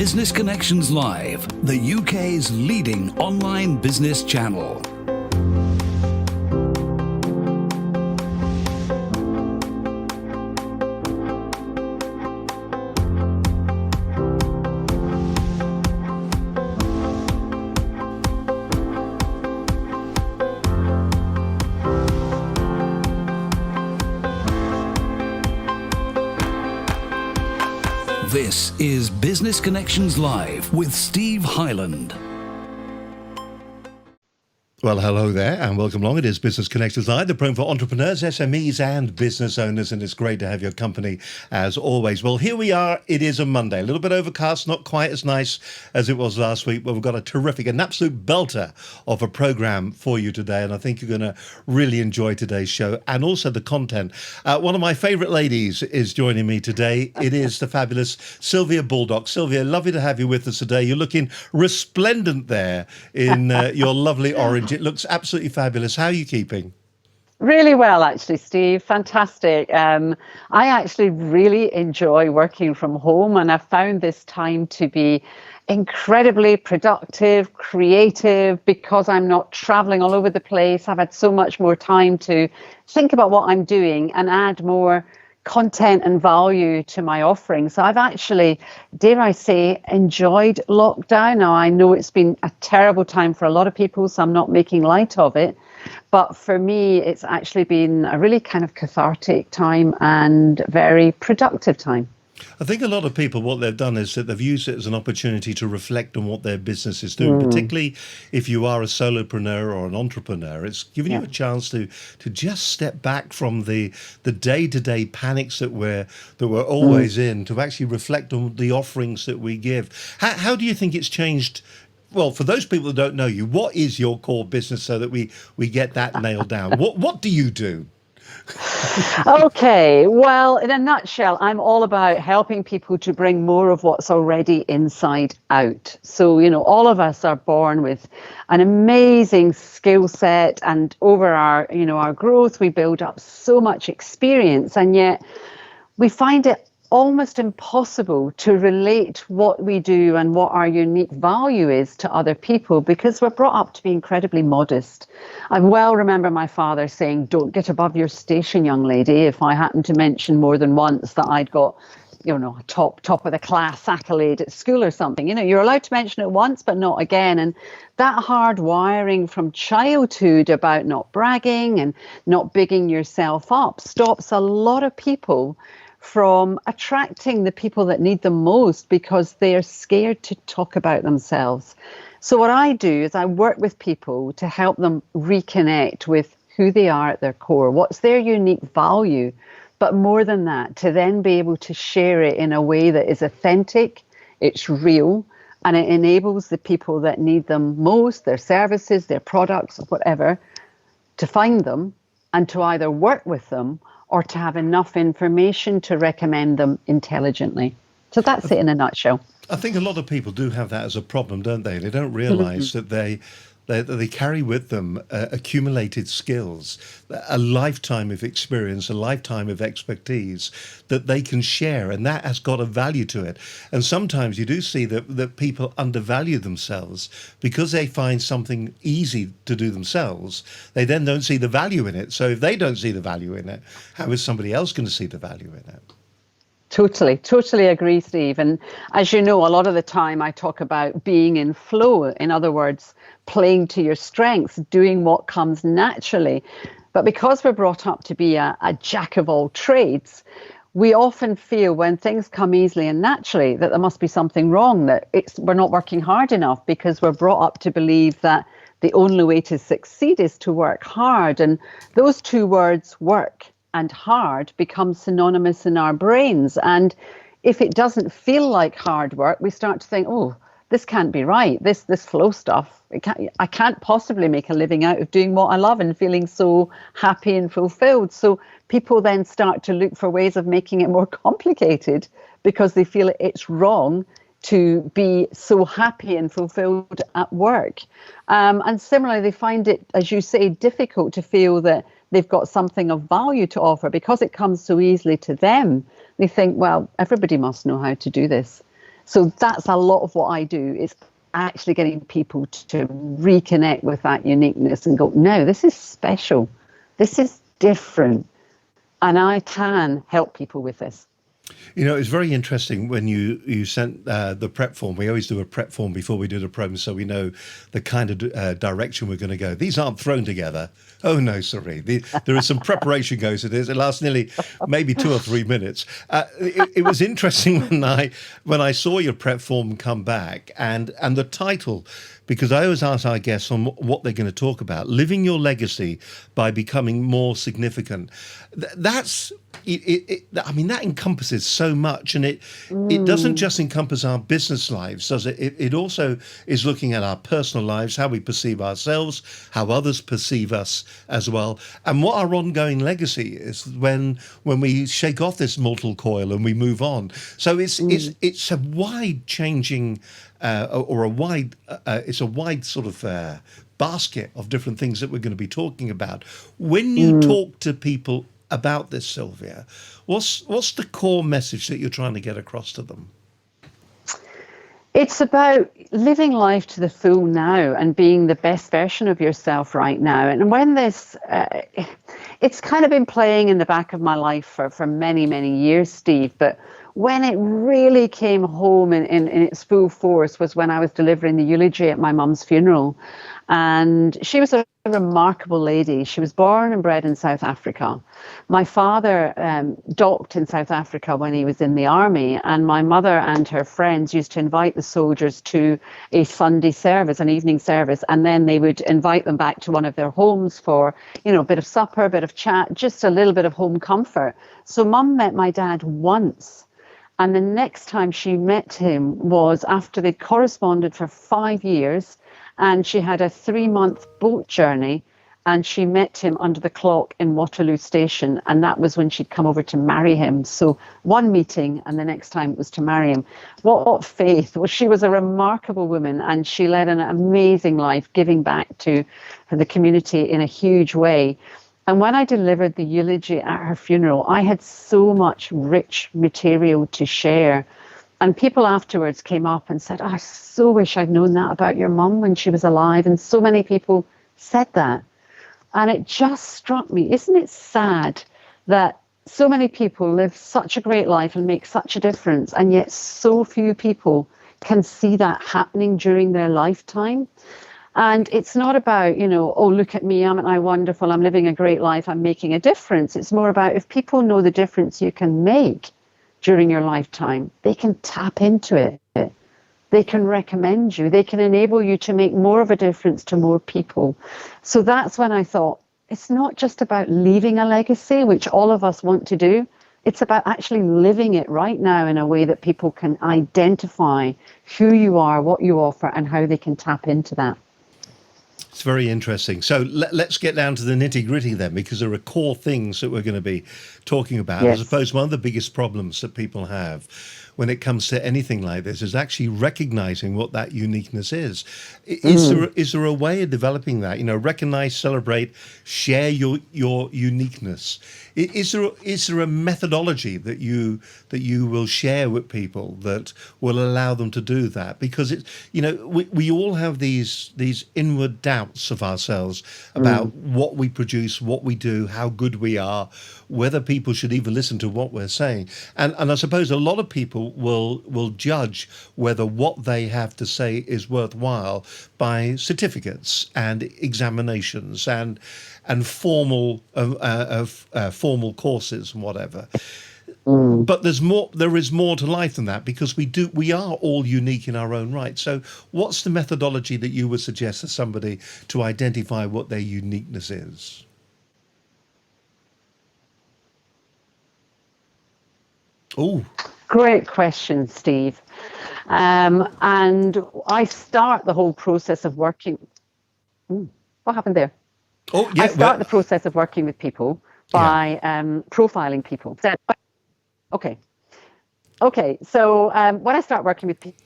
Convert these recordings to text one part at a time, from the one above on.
Business Connections Live, the UK's leading online business channel. This is Business Connections Live with Steve Hyland. Well, hello there and welcome along. It is Business Connections Live, the program for entrepreneurs, SMEs and business owners, and it's great to have your company as always. Well, here we are. It is a Monday, a little bit overcast, not quite as nice as it was last week, but we've got an absolute belter of a program for you today, and I think you're going to really enjoy today's show and also the content. One of my favorite ladies is joining me today. It is the fabulous Sylvia Baldock. Sylvia, lovely to have you with us today. You're looking resplendent there in your lovely orange. It looks absolutely fabulous. How are you keeping? Really well, actually, Steve. Fantastic. I actually really enjoy working from home, and I've found this time to be incredibly productive, creative, because I'm not traveling all over the place. I've had so much more time to think about what I'm doing and add more content and value to my offering. So I've actually, dare I say, enjoyed lockdown. Now, I know it's been a terrible time for a lot of people, so I'm not making light of it. But for me, it's actually been a really kind of cathartic time and very productive time. I think a lot of people, what they've done is that they've used it as an opportunity to reflect on what their business is doing, particularly if you are a solopreneur or an entrepreneur. It's given you a chance to just step back from the day-to-day panics that we're always in, to actually reflect on the offerings that we give. How do you think it's changed? Well, for those people that don't know you, what is your core business so that we get that nailed down? What do you do? Okay, well, in a nutshell, I'm all about helping people to bring more of what's already inside out. So, all of us are born with an amazing skill set, and over our growth, we build up so much experience, and yet we find it almost impossible to relate what we do and what our unique value is to other people, because we're brought up to be incredibly modest. I well remember my father saying, "Don't get above your station, young lady," if I happened to mention more than once that I'd got a top of the class accolade at school or something. You're allowed to mention it once, but not again. And that hard wiring from childhood about not bragging and not bigging yourself up stops a lot of people from attracting the people that need them most, because they are scared to talk about themselves. So what I do is I work with people to help them reconnect with who they are at their core, what's their unique value, but more than that, to then be able to share it in a way that is authentic, it's real, and it enables the people that need them most, their services, their products, whatever, to find them and to either work with them or to have enough information to recommend them intelligently. So that's it in a nutshell. I think a lot of people do have that as a problem, don't they? They don't realise that they carry with them accumulated skills, a lifetime of experience, a lifetime of expertise that they can share, and that has got a value to it. And sometimes you do see that people undervalue themselves because they find something easy to do themselves. They then don't see the value in it. So if they don't see the value in it, how is somebody else going to see the value in it? Totally agree, Steve. And as you know, a lot of the time I talk about being in flow. In other words, playing to your strengths, doing what comes naturally. But because we're brought up to be a jack of all trades, we often feel when things come easily and naturally that there must be something wrong, that we're not working hard enough, because we're brought up to believe that the only way to succeed is to work hard. And those two words, work and hard, become synonymous in our brains. And if it doesn't feel like hard work, we start to think, oh, this can't be right. This flow stuff, I can't possibly make a living out of doing what I love and feeling so happy and fulfilled. So people then start to look for ways of making it more complicated, because they feel it's wrong to be so happy and fulfilled at work. And similarly, they find it, as you say, difficult to feel that they've got something of value to offer because it comes so easily to them. They think, well, everybody must know how to do this. So that's a lot of what I do, is actually getting people to reconnect with that uniqueness and go, no, this is special. This is different. And I can help people with this. It's very interesting when you sent the prep form. We always do a prep form before we do the promo, so we know the kind of direction we're going to go. These aren't thrown together. Oh no, sorry. There is some preparation goes to this. It lasts nearly maybe 2 or 3 minutes. It was interesting when I saw your prep form come back and the title, because I always ask our guests on what they're going to talk about. Living your legacy by becoming more significant. That's I mean, that encompasses so much, and it doesn't just encompass our business lives, does it? It also is looking at our personal lives, how we perceive ourselves, how others perceive us as well, and what our ongoing legacy is when we shake off this mortal coil and we move on. So it's a wide changing or a wide it's a wide sort of basket of different things that we're going to be talking about. When you talk to people about this, Sylvia, what's the core message that you're trying to get across to them? It's about living life to the full now and being the best version of yourself right now. And when this, it's kind of been playing in the back of my life for many, many years, Steve, but when it really came home in its full force was when I was delivering the eulogy at my mum's funeral. And she was a remarkable lady. She was born and bred in South Africa. My father docked in South Africa when he was in the army, and my mother and her friends used to invite the soldiers to a Sunday service, an evening service, and then they would invite them back to one of their homes for, a bit of supper, a bit of chat, just a little bit of home comfort. So Mum met my dad once. And the next time she met him was after they'd corresponded for 5 years, and she had a 3-month boat journey, and she met him under the clock in Waterloo Station, and that was when she'd come over to marry him. So one meeting, and the next time it was to marry him. What faith! Well, she was a remarkable woman, and she led an amazing life, giving back to the community in a huge way. And when I delivered the eulogy at her funeral, I had so much rich material to share. And people afterwards came up and said, I so wish I'd known that about your mum when she was alive. And so many people said that. And it just struck me, isn't it sad that so many people live such a great life and make such a difference, and yet so few people can see that happening during their lifetime? And it's not about, oh, look at me, aren't I wonderful, I'm living a great life, I'm making a difference. It's more about, if people know the difference you can make during your lifetime, they can tap into it. They can recommend you. They can enable you to make more of a difference to more people. So that's when I thought, it's not just about leaving a legacy, which all of us want to do. It's about actually living it right now in a way that people can identify who you are, what you offer, and how they can tap into that. It's very interesting. So let's get down to the nitty gritty then, because there are core things that we're going to be talking about. Yes. I suppose one of the biggest problems that people have when it comes to anything like this is actually recognizing what that uniqueness is. Is there a way of developing that? Recognize, celebrate, share your uniqueness. Is there a methodology that you will share with people that will allow them to do that? Because we all have these inward doubts of ourselves about what we produce, what we do, how good we are, whether people should even listen to what we're saying. And I suppose a lot of people will judge whether what they have to say is worthwhile by certificates and examinations and formal formal courses and whatever. But there is more to life than that, because we are all unique in our own right. So what's the methodology that you would suggest to somebody to identify what their uniqueness is? Oh, great question, Steve. And I start the whole process of working. What happened there? Oh, yeah. I start the process of working with people by profiling people. Okay. So when I start working with people,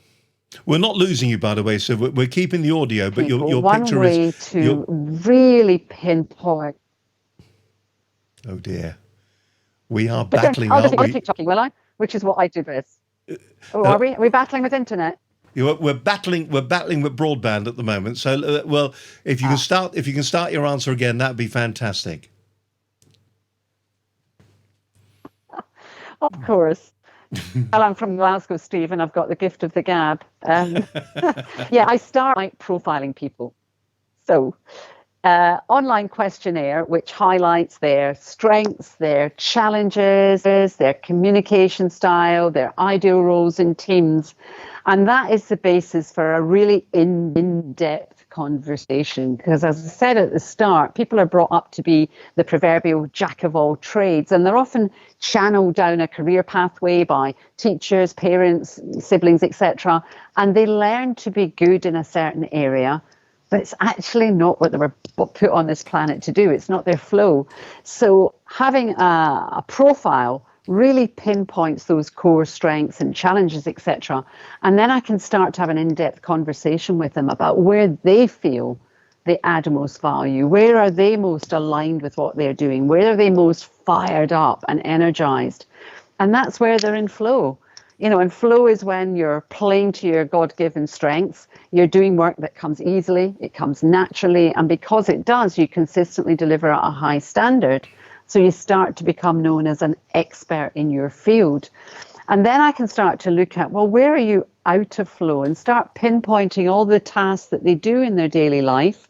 we're not losing you, by the way. So we're keeping the audio, but your one picture way is to really pinpoint. Oh dear, we are But battling, I'll just aren't we? keep talking, will I? Which is what I do best. Oh, Uh, are we battling with internet? we're battling with broadband at the moment. So, well, Ah, if you can start your answer again, that'd be fantastic. of course. Well, I'm from Glasgow, Steve, and I've got the gift of the gab. Yeah, I start by profiling people. So, online questionnaire which highlights their strengths, their challenges, their communication style, their ideal roles in teams. And that is the basis for a really in-depth conversation. Because as I said at the start, people are brought up to be the proverbial jack of all trades, and they're often channeled down a career pathway by teachers, parents, siblings, etc. And they learn to be good in a certain area, but it's actually not what they were put on this planet to do. It's not their flow. So having a profile really pinpoints those core strengths and challenges, etc. And then I can start to have an in-depth conversation with them about where they feel they add most value, where are they most aligned with what they're doing, where are they most fired up and energized. And that's where they're in flow. And flow is when you're playing to your God-given strengths. You're doing work that comes easily, it comes naturally, and because it does, you consistently deliver at a high standard. So you start to become known as an expert in your field. And then I can start to look at, well, where are you out of flow, and start pinpointing all the tasks that they do in their daily life,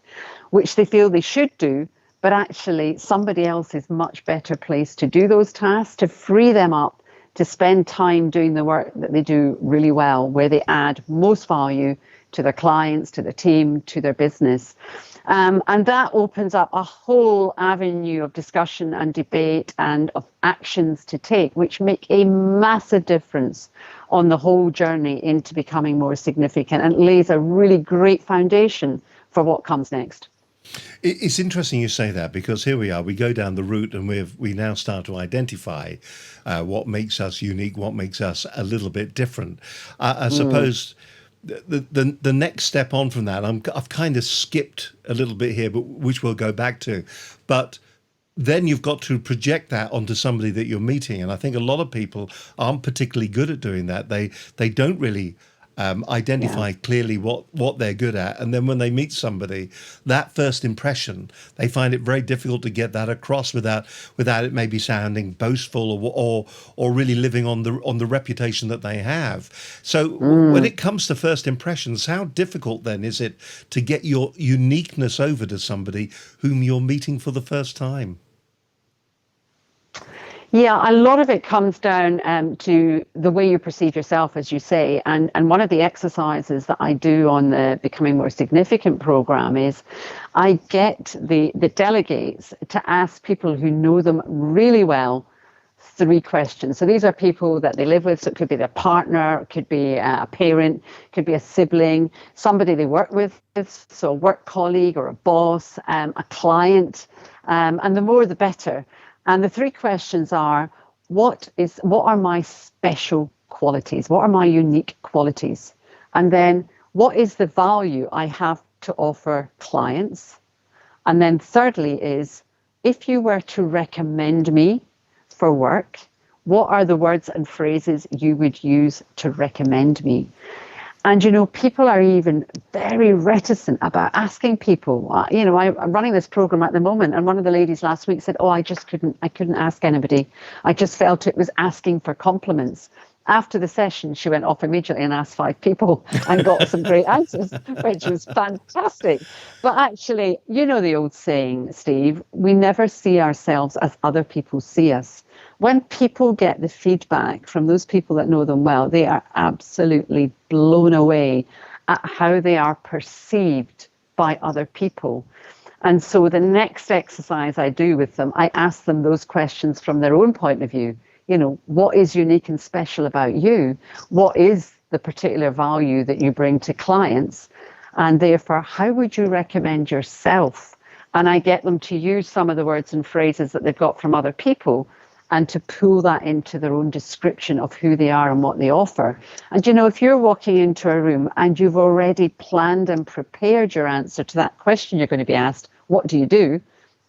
which they feel they should do, but actually somebody else is much better placed to do those tasks, to free them up to spend time doing the work that they do really well, where they add most value to their clients, to their team, to their business. And that opens up a whole avenue of discussion and debate and of actions to take, which make a massive difference on the whole journey into becoming more significant, and lays a really great foundation for what comes next. It's interesting you say that, because here we are, we go down the route and we now start to identify what makes us unique, what makes us a little bit different. I suppose the next step on from that, I've kind of skipped a little bit here, but which we'll go back to. But then you've got to project that onto somebody that you're meeting. And I think a lot of people aren't particularly good at doing that. They don't really identify clearly what they're good at, and then when they meet somebody, that first impression, they find it very difficult to get that across without it maybe sounding boastful or really living on the reputation that they have. So when it comes to first impressions, how difficult then is it to get your uniqueness over to somebody whom you're meeting for the first time? Yeah, a lot of it comes down to the way you perceive yourself, as you say. And one of the exercises that I do on the Becoming More Significant program is I get the delegates to ask people who know them really well 3 questions. So these are people that they live with. So it could be their partner, it could be a parent, it could be a sibling, somebody they work with, so a work colleague or a boss, a client, and the more the better. And the 3 questions are, what are my special qualities? What are my unique qualities? And then what is the value I have to offer clients? And then thirdly is, if you were to recommend me for work, what are the words and phrases you would use to recommend me? And, people are even very reticent about asking people. I'm running this program at the moment, and one of the ladies last week said, I couldn't ask anybody. I just felt it was asking for compliments. After the session, she went off immediately and asked 5 people and got some great answers, which was fantastic. But actually, the old saying, Steve, we never see ourselves as other people see us. When people get the feedback from those people that know them well, they are absolutely blown away at how they are perceived by other people. And so the next exercise I do with them, I ask them those questions from their own point of view. What is unique and special about you? What is the particular value that you bring to clients? And therefore, how would you recommend yourself? And I get them to use some of the words and phrases that they've got from other people, and to pull that into their own description of who they are and what they offer. And if you're walking into a room and you've already planned and prepared your answer to that question you're going to be asked, what do you do?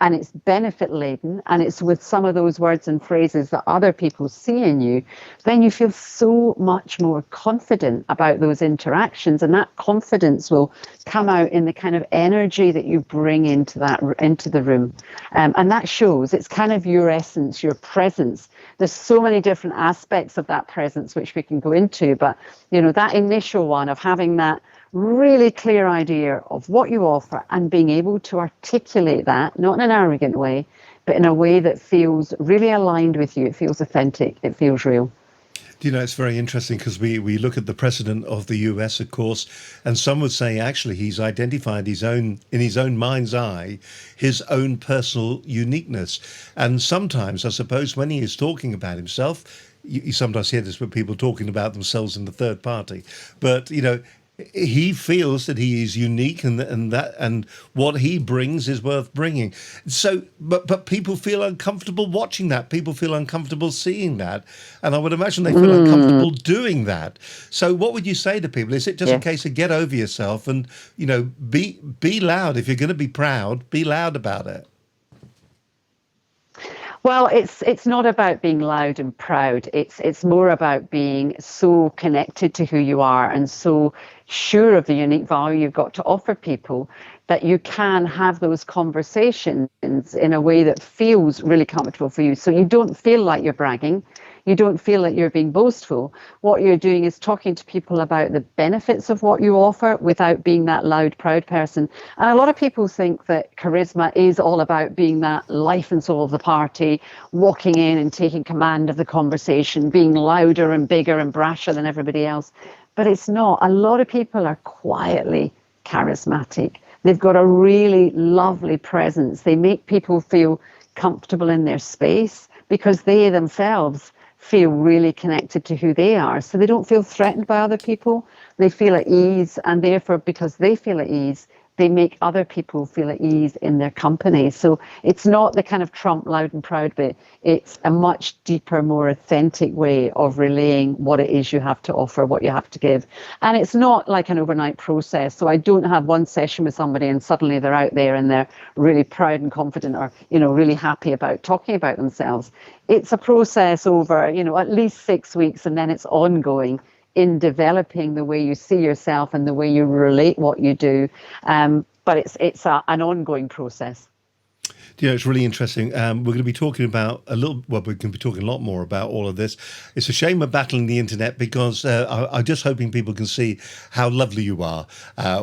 and it's benefit laden, and it's with some of those words and phrases that other people see in you, then you feel so much more confident about those interactions, and that confidence will come out in the kind of energy that you bring into the room, and that shows. It's kind of your essence, your presence. There's so many different aspects of that presence which we can go into, but that initial one of having that really clear idea of what you offer and being able to articulate that, not in an arrogant way, but in a way that feels really aligned with you. It feels authentic. It feels real. It's very interesting because we look at the president of the US, of course, and some would say actually he's identified in his own mind's eye, his own personal uniqueness. And sometimes, I suppose, when he is talking about himself, you sometimes hear this with people talking about themselves in the third party, but he feels that he is unique and what he brings is worth bringing. So, but people feel uncomfortable watching that. People feel uncomfortable seeing that. And I would imagine they feel uncomfortable doing that. So what would you say to people? Is it just a case of get over yourself and, be loud? If you're going to be proud, be loud about it. Well, it's not about being loud and proud. It's more about being so connected to who you are and so sure of the unique value you've got to offer people that you can have those conversations in a way that feels really comfortable for you. So you don't feel like you're bragging. You don't feel like you're being boastful. What you're doing is talking to people about the benefits of what you offer without being that loud, proud person. And a lot of people think that charisma is all about being that life and soul of the party, walking in and taking command of the conversation, being louder and bigger and brasher than everybody else. But it's not. A lot of people are quietly charismatic. They've got a really lovely presence. They make people feel comfortable in their space because they themselves feel really connected to who they are. So they don't feel threatened by other people. They feel at ease, and therefore, because they feel at ease, they make other people feel at ease in their company. So it's not the kind of Trump loud and proud bit. It's a much deeper, more authentic way of relaying what it is you have to offer, what you have to give. And it's not like an overnight process. So I don't have one session with somebody and suddenly they're out there and they're really proud and confident or, really happy about talking about themselves. It's a process over, at least 6 weeks, and then it's ongoing in developing the way you see yourself and the way you relate what you do. But it's an ongoing process. It's really interesting. We're going to be talking about we're going to be talking a lot more about all of this. It's a shame we're battling the internet because I'm just hoping people can see how lovely you are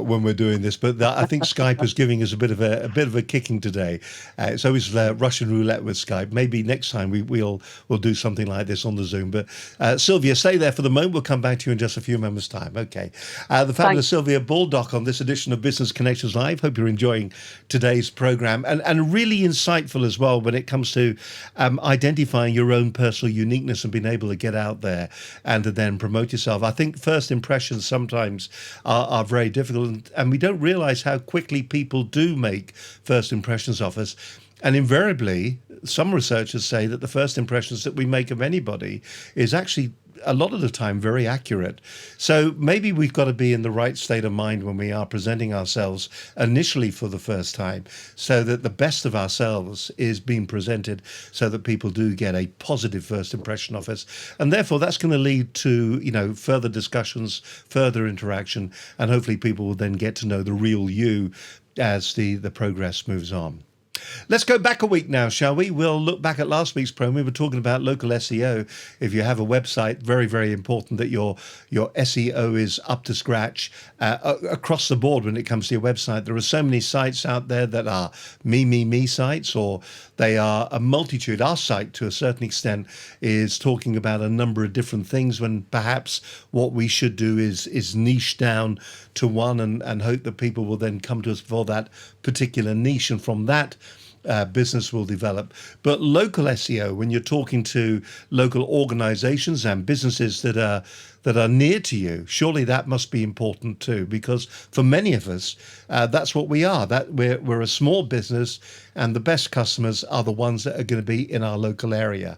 when we're doing this. But I think Skype is giving us a bit of a kicking today. It's always Russian roulette with Skype. Maybe next time we'll do something like this on the Zoom. But Sylvia, stay there for the moment. We'll come back to you in just a few moments' time. Okay. The fabulous Sylvia Baldock on this edition of Business Connections Live. Hope you're enjoying today's program and really insightful as well when it comes to identifying your own personal uniqueness and being able to get out there and to then promote yourself. I think first impressions sometimes are very difficult, and we don't realize how quickly people do make first impressions of us. And invariably, some researchers say that the first impressions that we make of anybody is actually a lot of the time very accurate. So maybe we've got to be in the right state of mind when we are presenting ourselves initially for the first time, so that the best of ourselves is being presented so that people do get a positive first impression of us. And therefore that's going to lead to, further discussions, further interaction, and hopefully people will then get to know the real you as the progress moves on. Let's go back a week now, shall we? We'll look back at last week's program. We were talking about local SEO. If you have a website, very, very important that your SEO is up to scratch across the board when it comes to your website. There are so many sites out there that are me sites, or they are a multitude. Our site, to a certain extent, is talking about a number of different things when perhaps what we should do is niche down to one and hope that people will then come to us for that particular niche, and from that business will develop. But local SEO, when you're talking to local organizations and businesses that are near to you, surely that must be important too, because for many of us, that's what we are. That we're a small business, and the best customers are the ones that are going to be in our local area.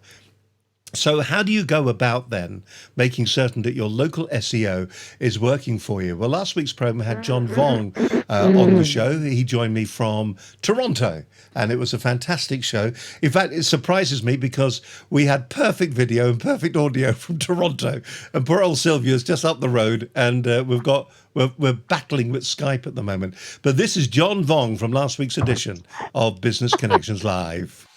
So how do you go about then making certain that your local SEO is working for you? Well, last week's program had John Vong on the show. He joined me from Toronto, and it was a fantastic show. In fact, it surprises me because we had perfect video and perfect audio from Toronto, and poor old Sylvia's just up the road, and we're battling with Skype at the moment. But this is John Vong from last week's edition of Business Connections Live.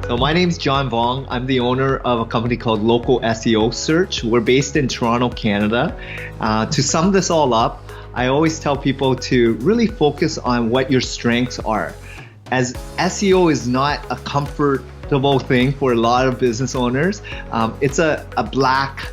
So my name's John Vong. I'm the owner of a company called Local SEO Search. We're based in Toronto, Canada. To sum this all up, I always tell people to really focus on what your strengths are. As SEO is not a comfortable thing for a lot of business owners, it's a black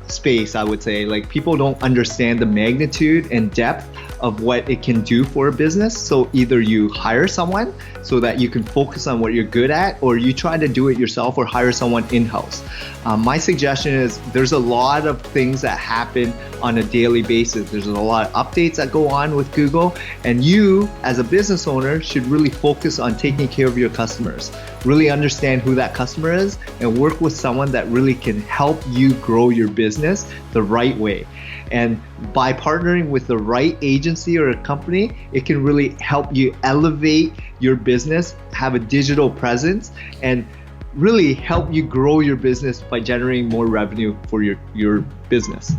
space, I would say. Like, people don't understand the magnitude and depth of what it can do for a business. So either you hire someone so that you can focus on what you're good at, or you try to do it yourself or hire someone in-house. My suggestion is there's a lot of things that happen on a daily basis. There's a lot of updates that go on with Google, and you as a business owner should really focus on taking care of your customers. Really understand who that customer is and work with someone that really can help you grow your business the right way. And by partnering with the right agency or a company, it can really help you elevate your business, have a digital presence, and really help you grow your business by generating more revenue for your business.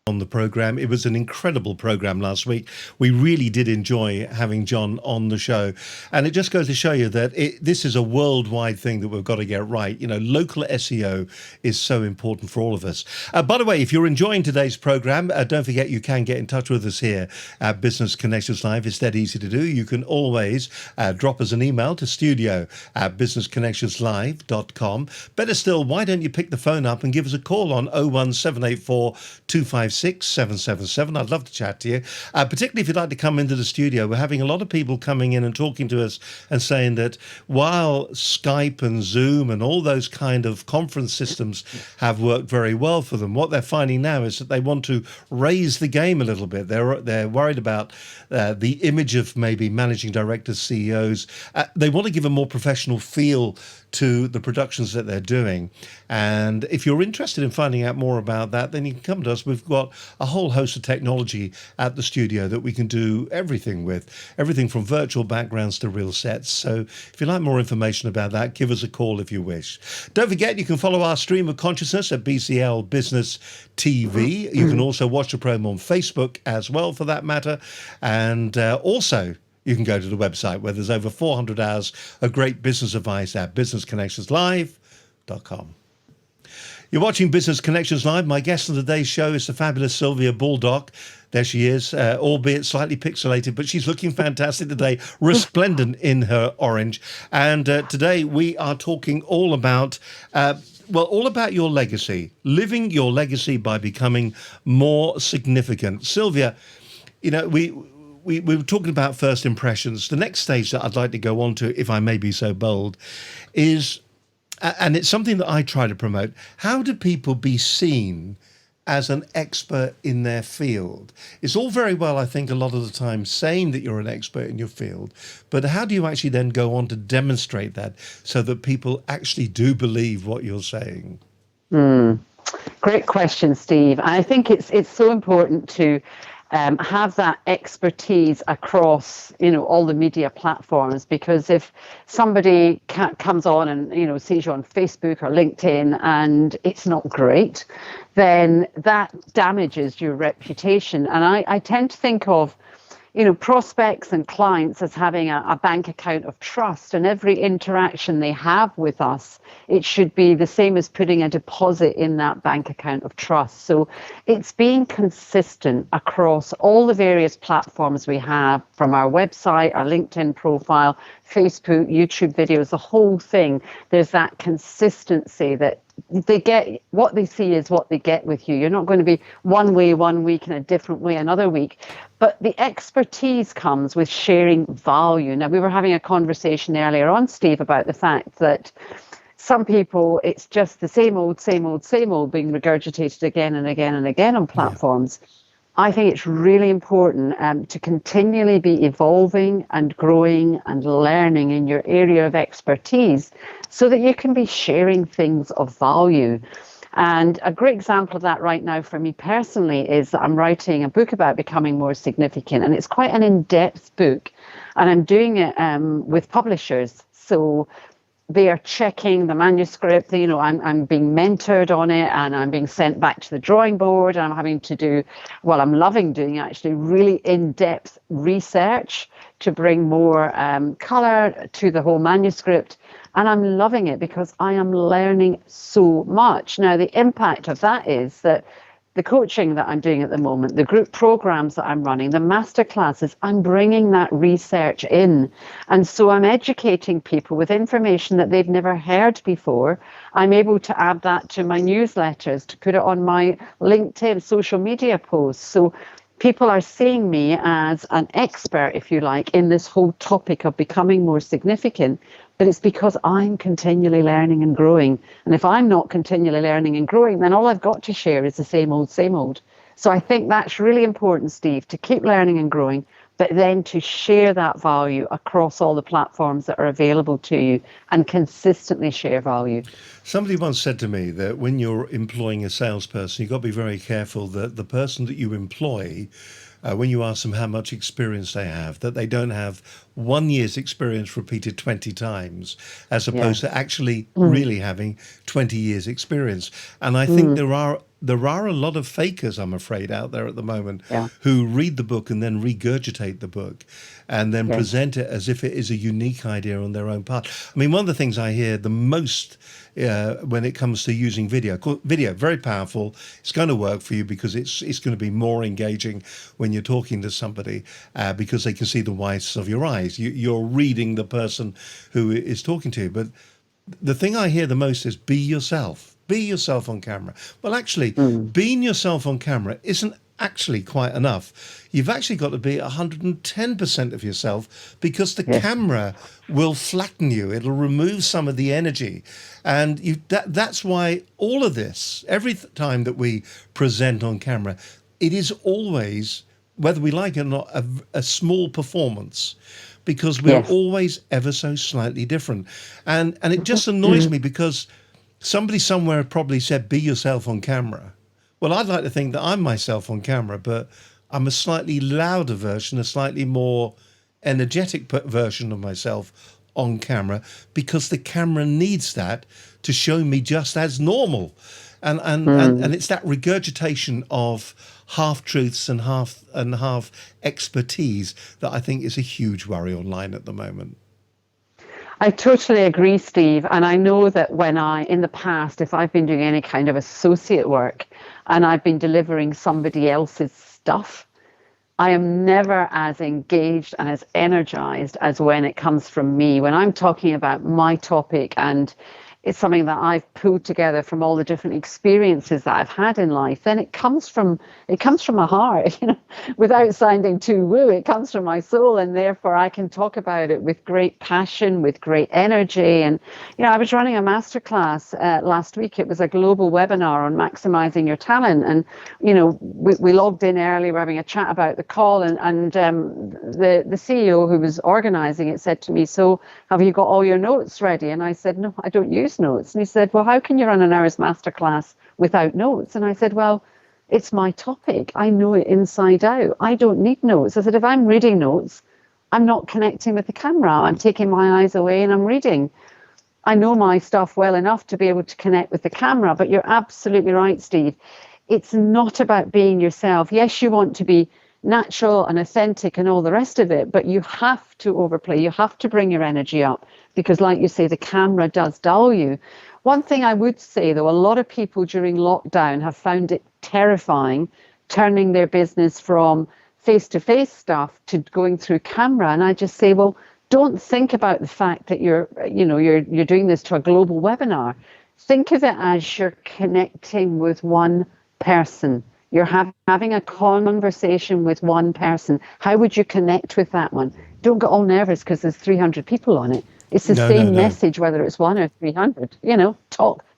On the program. It was an incredible program last week. We really did enjoy having John on the show. And it just goes to show you that this is a worldwide thing that we've got to get right. You know, local SEO is so important for all of us. By the way, if you're enjoying today's program, don't forget you can get in touch with us here at Business Connections Live. It's that easy to do. You can always drop us an email to studio@businessconnectionslive.com. Better still, why don't you pick the phone up and give us a call on 01784 256 777. I'd love to chat to you, particularly if you'd like to come into the studio. We're having a lot of people coming in and talking to us and saying that while Skype and Zoom and all those kind of conference systems have worked very well for them, what they're finding now is that they want to raise the game a little bit. They're worried about the image of maybe managing directors, CEOs. They want to give a more professional feel to the productions that they're doing. And if you're interested in finding out more about that, then you can come to us. We've got a whole host of technology at the studio that we can do everything with, everything from virtual backgrounds to real sets. So if you'd like more information about that, give us a call if you wish. Don't forget, you can follow our stream of consciousness at BCL Business TV. You can also watch the program on Facebook as well, for that matter. And also, you can go to the website where there's over 400 hours of great business advice at businessconnectionslive.com. You're watching Business Connections Live. My guest on today's show is the fabulous Sylvia Baldock. There she is, albeit slightly pixelated, but she's looking fantastic today, resplendent in her orange. And today we are talking all about all about your legacy, living your legacy by becoming more significant. Sylvia, you know, we were talking about first impressions. The next stage that I'd like to go on to, if I may be so bold, is, and it's something that I try to promote, how do people be seen as an expert in their field? It's all very well, I think, a lot of the time saying that you're an expert in your field, but how do you actually then go on to demonstrate that so that people actually do believe what you're saying? Great question, Steve. I think it's so important to have that expertise across, all the media platforms, because if somebody comes on and, sees you on Facebook or LinkedIn and it's not great, then that damages your reputation. And I tend to think of, prospects and clients as having a bank account of trust, and every interaction they have with us, it should be the same as putting a deposit in that bank account of trust. So it's being consistent across all the various platforms we have, from our website, our LinkedIn profile, Facebook, YouTube videos, the whole thing. There's that consistency that they get. What they see is what they get with you. You're not going to be one way one week and a different way another week. But the expertise comes with sharing value. Now, we were having a conversation earlier on, Steve, about the fact that some people, it's just the same old being regurgitated again and again and again on platforms. I think it's really important to continually be evolving and growing and learning in your area of expertise so that you can be sharing things of value. And a great example of that right now for me personally is that I'm writing a book about becoming more significant, and it's quite an in-depth book, and I'm doing it with publishers. So they are checking the manuscript. I'm being mentored on it, and I'm being sent back to the drawing board, and I'm having to do, well, I'm loving doing actually really in-depth research to bring more color to the whole manuscript. And I'm loving it because I am learning so much. Now, the impact of that is that the coaching that I'm doing at the moment, the group programs that I'm running, the masterclasses, I'm bringing that research in. And so I'm educating people with information that they've never heard before. I'm able to add that to my newsletters, to put it on my LinkedIn social media posts. So people are seeing me as an expert, if you like, in this whole topic of becoming more significant. But it's because I'm continually learning and growing. And if I'm not continually learning and growing, then all I've got to share is the same old, same old. So I think that's really important, Steve, to keep learning and growing, but then to share that value across all the platforms that are available to you and consistently share value. Somebody once said to me that when you're employing a salesperson, you've got to be very careful that the person that you employ, when you ask them how much experience they have, that they don't have 1 year's experience repeated 20 times, as opposed to actually really having 20 years experience. And I think there are a lot of fakers, I'm afraid, out there at the moment who read the book and then regurgitate the book and then present it as if it is a unique idea on their own part. I mean, one of the things I hear the most when it comes to using video, very powerful. It's going to work for you because it's going to be more engaging when you're talking to somebody because they can see the whites of your eyes. You're reading the person who is talking to you. But the thing I hear the most is be yourself. Be yourself on camera. Well, actually, being yourself on camera isn't actually quite enough. You've actually got to be 110% of yourself because the camera will flatten you. It'll remove some of the energy. And that's why all of this, every time that we present on camera, it is always, whether we like it or not, a small performance, because we're always ever so slightly different. And it just annoys me because somebody somewhere probably said, be yourself on camera. Well, I'd like to think that I'm myself on camera, but I'm a slightly louder version, a slightly more energetic version of myself on camera, because the camera needs that to show me just as normal. And it's that regurgitation of half truths and half expertise that I think is a huge worry online at the moment. I totally agree, Steve. And I know that in the past, if I've been doing any kind of associate work and I've been delivering somebody else's stuff, I am never as engaged and as energized as when it comes from me. When I'm talking about my topic and it's something that I've pulled together from all the different experiences that I've had in life, then it comes from my heart, without sounding too woo. It comes from my soul, and therefore I can talk about it with great passion, with great energy. And I was running a masterclass last week. It was a global webinar on maximizing your talent, and we logged in early. We're having a chat about the call, and the CEO who was organizing it said to me, "So have you got all your notes ready?" And I said, "No, I don't use notes." And he said, "Well, how can you run an hour's masterclass without notes?" And I said, "Well, it's my topic. I know it inside out. I don't need notes." I said, "If I'm reading notes, I'm not connecting with the camera. I'm taking my eyes away and I'm reading. I know my stuff well enough to be able to connect with the camera." But you're absolutely right, Steve. It's not about being yourself. Yes, you want to be natural and authentic and all the rest of it, but you have to overplay. You have to bring your energy up because, like you say, the camera does dull you. One thing I would say, though, a lot of people during lockdown have found it terrifying turning their business from face-to-face stuff to going through camera. And I just say, well, don't think about the fact that you're doing this to a global webinar. Think of it as you're connecting with one person. You're having a conversation with one person. How would you connect with that one? Don't get all nervous because there's 300 people on it. It's the No, no, same no. message, whether it's 1 or 300.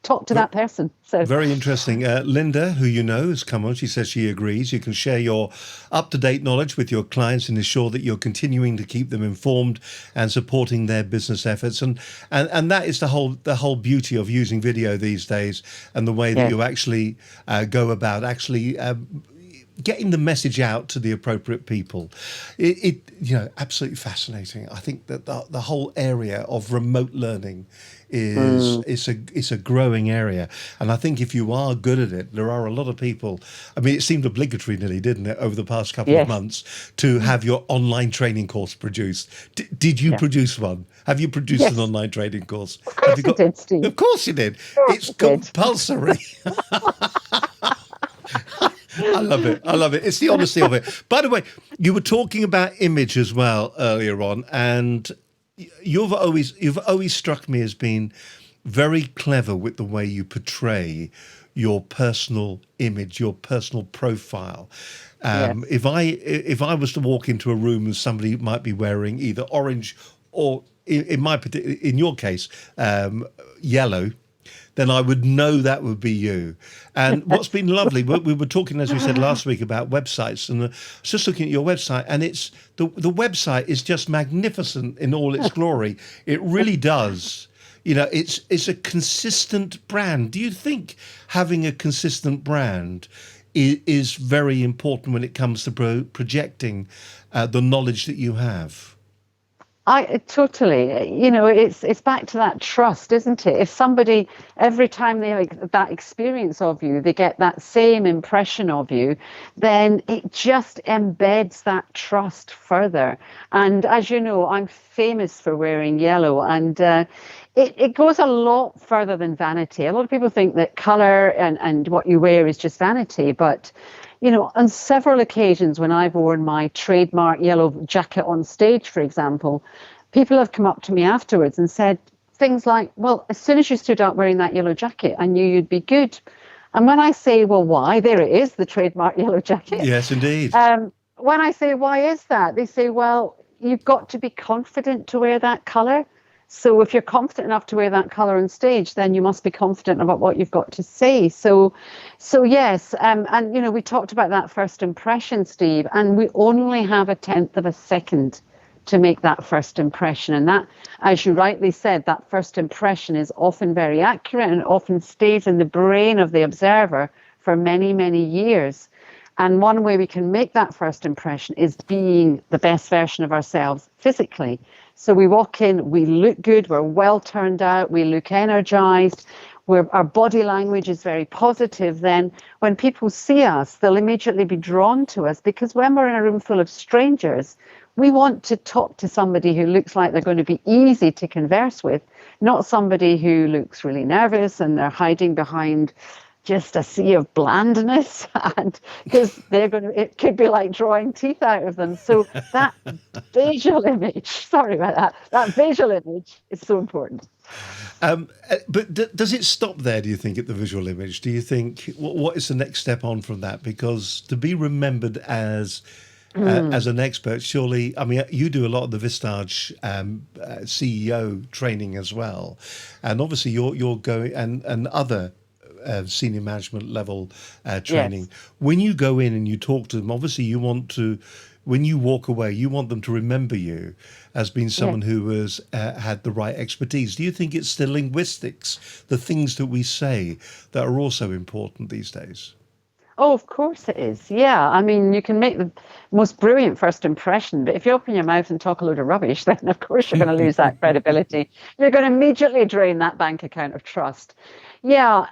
Talk to that person. So Very interesting. Linda, who you know, has come on. She says she agrees. You can share your up-to-date knowledge with your clients and ensure that you're continuing to keep them informed and supporting their business efforts. And that is the whole beauty of using video these days, and the way that Yes. you actually go about actually getting the message out to the appropriate people. Absolutely fascinating. I think that the whole area of remote learning is it's a growing area, and I think if you are good at it, there are a lot of people. I mean, it seemed obligatory, nearly, didn't it, over the past couple of Yes. months, to have your online training course produced. Did you Yeah. produce one? Have you produced Yes. an online training course? Of course Have you I did, Steve. Of course you did. It's I did. compulsory. I love it. I love it. It's the honesty of it. By the way, you were talking about image as well earlier on, and you've always struck me as being very clever with the way you portray your personal image, your personal profile. Yes. If I was to walk into a room and somebody might be wearing either orange or in your case yellow, then I would know that would be you. And what's been lovely, we were talking, as we said last week, about websites, and I was just looking at your website, and it's the website is just magnificent in all its glory. It really does. It's a consistent brand. Do you think having a consistent brand is very important when it comes to projecting the knowledge that you have? I totally, it's back to that trust, isn't it? If somebody, every time they have that experience of you, they get that same impression of you, then it just embeds that trust further. And as you know, I'm famous for wearing yellow, and it goes a lot further than vanity. A lot of people think that color and what you wear is just vanity, but on several occasions when I've worn my trademark yellow jacket on stage, for example, people have come up to me afterwards and said things like, well, as soon as you stood up wearing that yellow jacket, I knew you'd be good. And when I say, well, why? There it is, the trademark yellow jacket. Yes, indeed. When I say, why is that? They say, well, you've got to be confident to wear that color. So if you're confident enough to wear that color on stage, then you must be confident about what you've got to say. So yes, and we talked about that first impression, Steve, and we only have 1/10 of a second to make that first impression. And that, as you rightly said, that first impression is often very accurate and often stays in the brain of the observer for many, many years. And one way we can make that first impression is being the best version of ourselves physically. So we walk in, we look good, we're well turned out, we look energized, our body language is very positive. Then when people see us, they'll immediately be drawn to us, because when we're in a room full of strangers, we want to talk to somebody who looks like they're going to be easy to converse with, not somebody who looks really nervous and they're hiding behind just a sea of blandness, and because it could be like drawing teeth out of them. So that visual image, sorry about that visual image is so important. But does it stop there, do you think, at the visual image? Do you think, what is the next step on from that? Because to be remembered as an expert, surely, I mean, you do a lot of the Vistage CEO training as well. And obviously you're going, and other senior management level training. Yes. When you go in and you talk to them, obviously you want to, when you walk away, you want them to remember you as being someone who has had the right expertise. Do you think it's the linguistics, the things that we say, that are also important these days? Oh, of course it is. Yeah. I mean, you can make the most brilliant first impression, but if you open your mouth and talk a load of rubbish, then of course you're going to lose that credibility. You're going to immediately drain that bank account of trust. Yeah.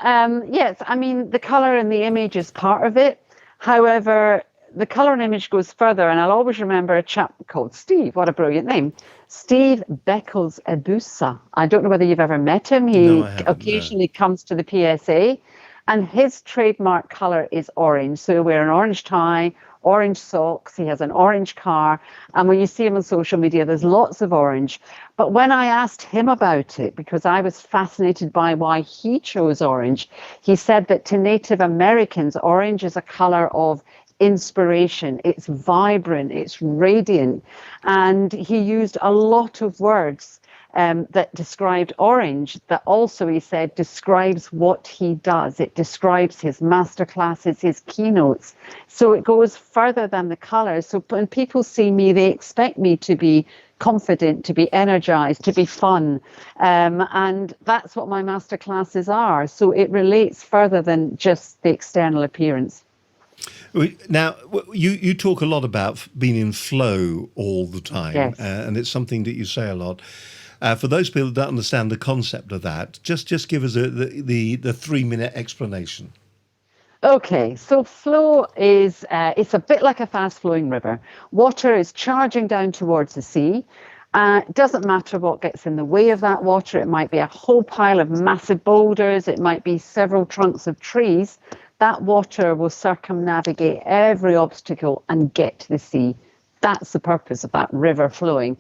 Yes. I mean, the color and the image is part of it. However, the color and image goes further, and I'll always remember a chap called Steve. What a brilliant name. Steve Beckles-Ebusa. I don't know whether you've ever met him. He occasionally comes to the PSA. And his trademark color is orange. So he'll wear an orange tie, orange socks. He has an orange car. And when you see him on social media, there's lots of orange. But when I asked him about it, because I was fascinated by why he chose orange, he said that to Native Americans, orange is a color of inspiration. It's vibrant, it's radiant. And he used a lot of words that described orange, that also, he said, describes what he does. It describes his masterclasses, his keynotes. So it goes further than the colors. So when people see me, they expect me to be confident, to be energized, to be fun. And that's what my masterclasses are. So it relates further than just the external appearance. Now, you talk a lot about being in flow all the time, Yes. And it's something that you say a lot. For those people that don't understand the concept of that, just give us the 3-minute explanation. Okay, so flow is, it's a bit like a fast-flowing river. Water is charging down towards the sea. It doesn't matter what gets in the way of that water. It might be a whole pile of massive boulders. It might be several trunks of trees. That water will circumnavigate every obstacle and get to the sea. That's the purpose of that river flowing.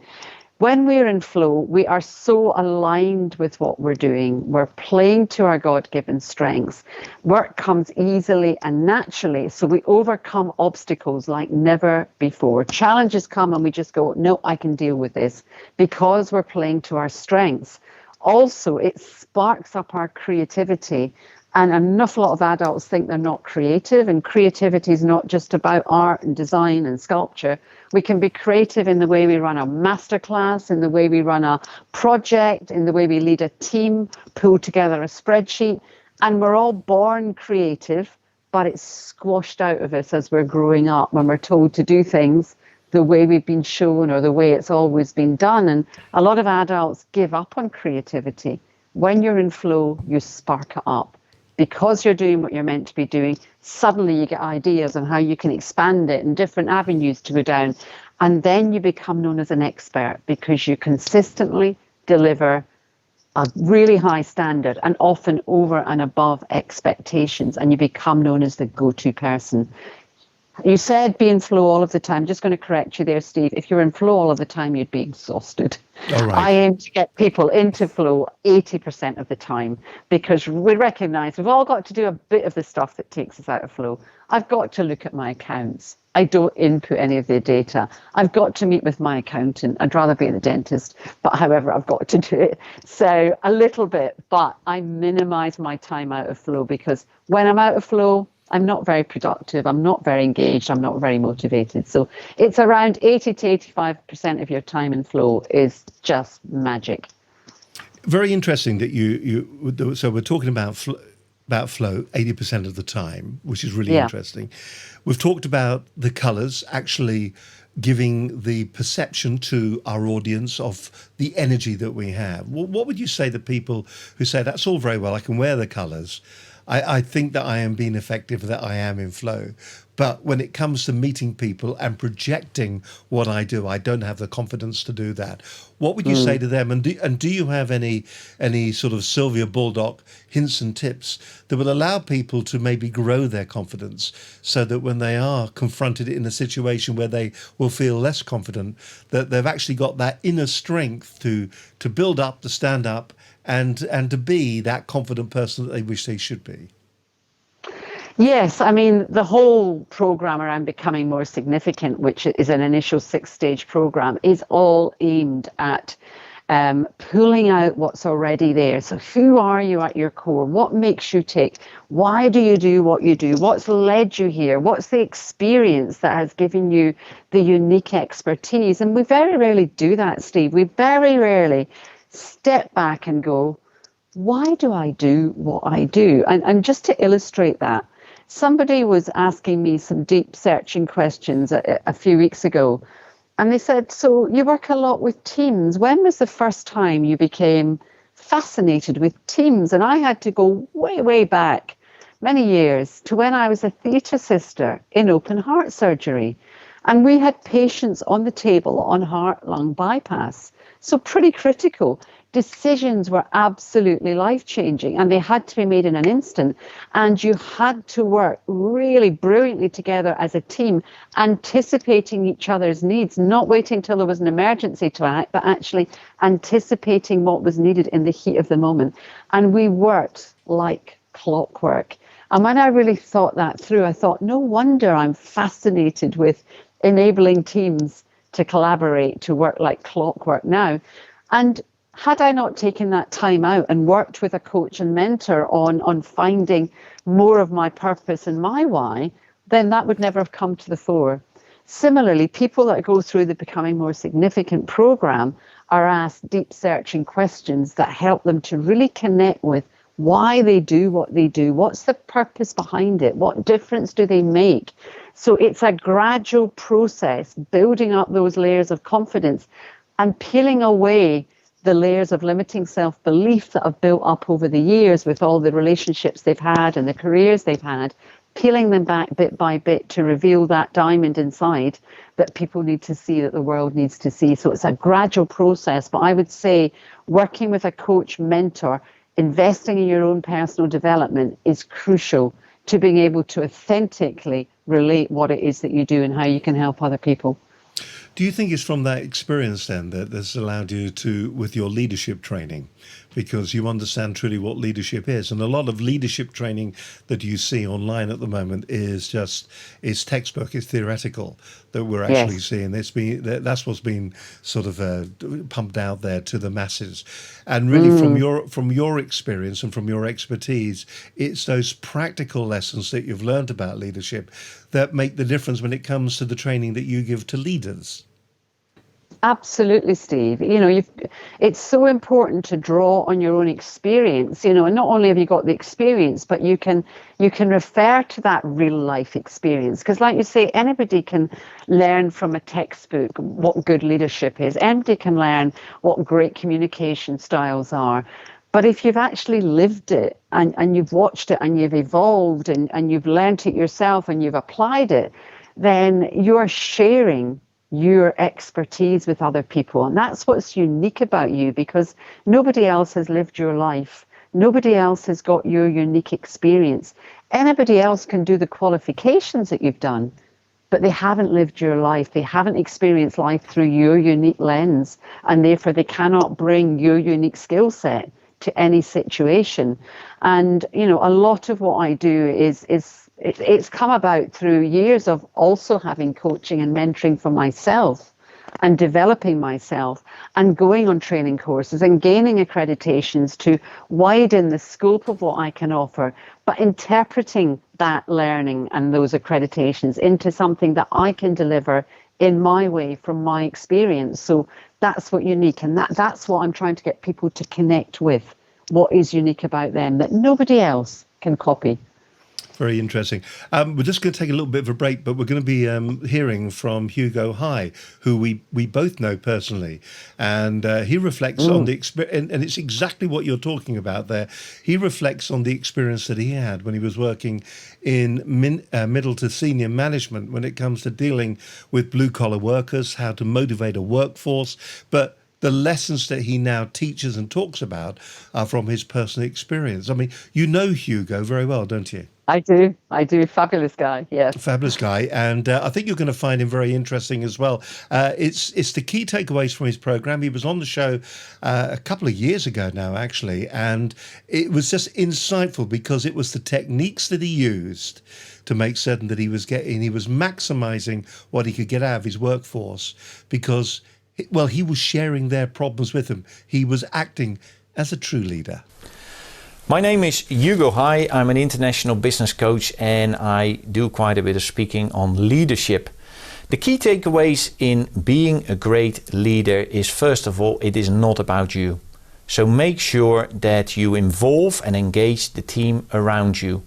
When we're in flow, we are so aligned with what we're doing. We're playing to our God-given strengths. Work comes easily and naturally, so we overcome obstacles like never before. Challenges come and we just go, no, I can deal with this, because we're playing to our strengths. Also, it sparks up our creativity. And an awful lot of adults think they're not creative, and creativity is not just about art and design and sculpture. We can be creative in the way we run a masterclass, in the way we run a project, in the way we lead a team, pull together a spreadsheet. And we're all born creative, but it's squashed out of us as we're growing up when we're told to do things the way we've been shown or the way it's always been done. And a lot of adults give up on creativity. When you're in flow, you spark it up. Because you're doing what you're meant to be doing, suddenly you get ideas on how you can expand it and different avenues to go down. And then you become known as an expert because you consistently deliver a really high standard and often over and above expectations, and you become known as the go-to person. You said be in flow all of the time. Just going to correct you there, Steve. If you're in flow all of the time, you'd be exhausted. All right. I aim to get people into flow 80% of the time, because we recognize we've all got to do a bit of the stuff that takes us out of flow. I've got to look at my accounts. I don't input any of the data. I've got to meet with my accountant. I'd rather be the dentist, but however, I've got to do it. So a little bit, but I minimize my time out of flow, because when I'm out of flow, I'm not very productive, I'm not very engaged, I'm not very motivated. So it's around 80 to 85% of your time in flow is just magic. Very interesting that so we're talking about flow 80% of the time, which is really interesting. We've talked about the colours actually giving the perception to our audience of the energy that we have. What would you say to people who say, that's all very well, I can wear the colours, I think that I am being effective, that I am in flow. But when it comes to meeting people and projecting what I do, I don't have the confidence to do that. What would you say to them? And do you have any sort of Sylvia Baldock hints and tips that will allow people to maybe grow their confidence, so that when they are confronted in a situation where they will feel less confident, that they've actually got that inner strength to build up, to stand up, and to be that confident person that they wish they should be? Yes, I mean, the whole program around becoming more significant, which is an initial 6-stage program, is all aimed at pulling out what's already there. So who are you at your core? What makes you tick? Why do you do what you do? What's led you here? What's the experience that has given you the unique expertise? And we very rarely do that, Steve. We very rarely step back and go, why do I do what I do? And just to illustrate that, somebody was asking me some deep searching questions a few weeks ago. And they said, so you work a lot with teams. When was the first time you became fascinated with teams? And I had to go way, way back, many years, to when I was a theatre sister in open heart surgery. And we had patients on the table on heart-lung bypass. So pretty critical. Decisions were absolutely life-changing, and they had to be made in an instant. And you had to work really brilliantly together as a team, anticipating each other's needs, not waiting till there was an emergency to act, but actually anticipating what was needed in the heat of the moment. And we worked like clockwork. And when I really thought that through, I thought, no wonder I'm fascinated with enabling teams to collaborate, to work like clockwork now. And had I not taken that time out and worked with a coach and mentor on finding more of my purpose and my why, then that would never have come to the fore. Similarly, people that go through the Becoming More Significant program are asked deep searching questions that help them to really connect with why they do what they do. What's the purpose behind it? What difference do they make? So it's a gradual process, building up those layers of confidence and peeling away the layers of limiting self-belief that have built up over the years with all the relationships they've had and the careers they've had, peeling them back bit by bit to reveal that diamond inside that people need to see, that the world needs to see. So it's a gradual process. But I would say working with a coach, mentor, investing in your own personal development is crucial to being able to authentically relate what it is that you do and how you can help other people. Do you think it's from that experience then that has allowed you to, with your leadership training, because you understand truly what leadership is? And a lot of leadership training that you see online at the moment is textbook, it's theoretical that we're actually seeing. That's what's been sort of pumped out there to the masses. And really from your experience and from your expertise, it's those practical lessons that you've learned about leadership that make the difference when it comes to the training that you give to leaders. Absolutely, Steve. It's so important to draw on your own experience, and not only have you got the experience, but you can refer to that real life experience. Because like you say, anybody can learn from a textbook what good leadership is. Anybody can learn what great communication styles are. But if you've actually lived it and you've watched it and you've evolved and you've learned it yourself and you've applied it, then you're sharing your expertise with other people. And that's what's unique about you, because nobody else has lived your life. Nobody else has got your unique experience. Anybody else can do the qualifications that you've done, but they haven't lived your life. They haven't experienced life through your unique lens, and therefore they cannot bring your unique skill set to any situation. And a lot of what I do is it's come about through years of also having coaching and mentoring for myself and developing myself and going on training courses and gaining accreditations to widen the scope of what I can offer, but interpreting that learning and those accreditations into something that I can deliver in my way from my experience. So that's what unique, and that's what I'm trying to get people to connect with, what is unique about them that nobody else can copy. Very interesting. We're just going to take a little bit of a break, but we're going to be hearing from Hugo High, who we both know personally. And he reflects on the experience, and it's exactly what you're talking about there. He reflects on the experience that he had when he was working in middle to senior management when it comes to dealing with blue-collar workers, how to motivate a workforce. But the lessons that he now teaches and talks about are from his personal experience. I mean, you know Hugo very well, don't you? I do. Fabulous guy. Yes. Fabulous guy. And I think you're going to find him very interesting as well. It's the key takeaways from his program. He was on the show a couple of years ago now, actually. And it was just insightful because it was the techniques that he used to make certain that he was maximizing what he could get out of his workforce because, well, he was sharing their problems with them. He was acting as a true leader. My name is Hugo High. I'm an international business coach and I do quite a bit of speaking on leadership. The key takeaways in being a great leader is, first of all, it is not about you. So make sure that you involve and engage the team around you.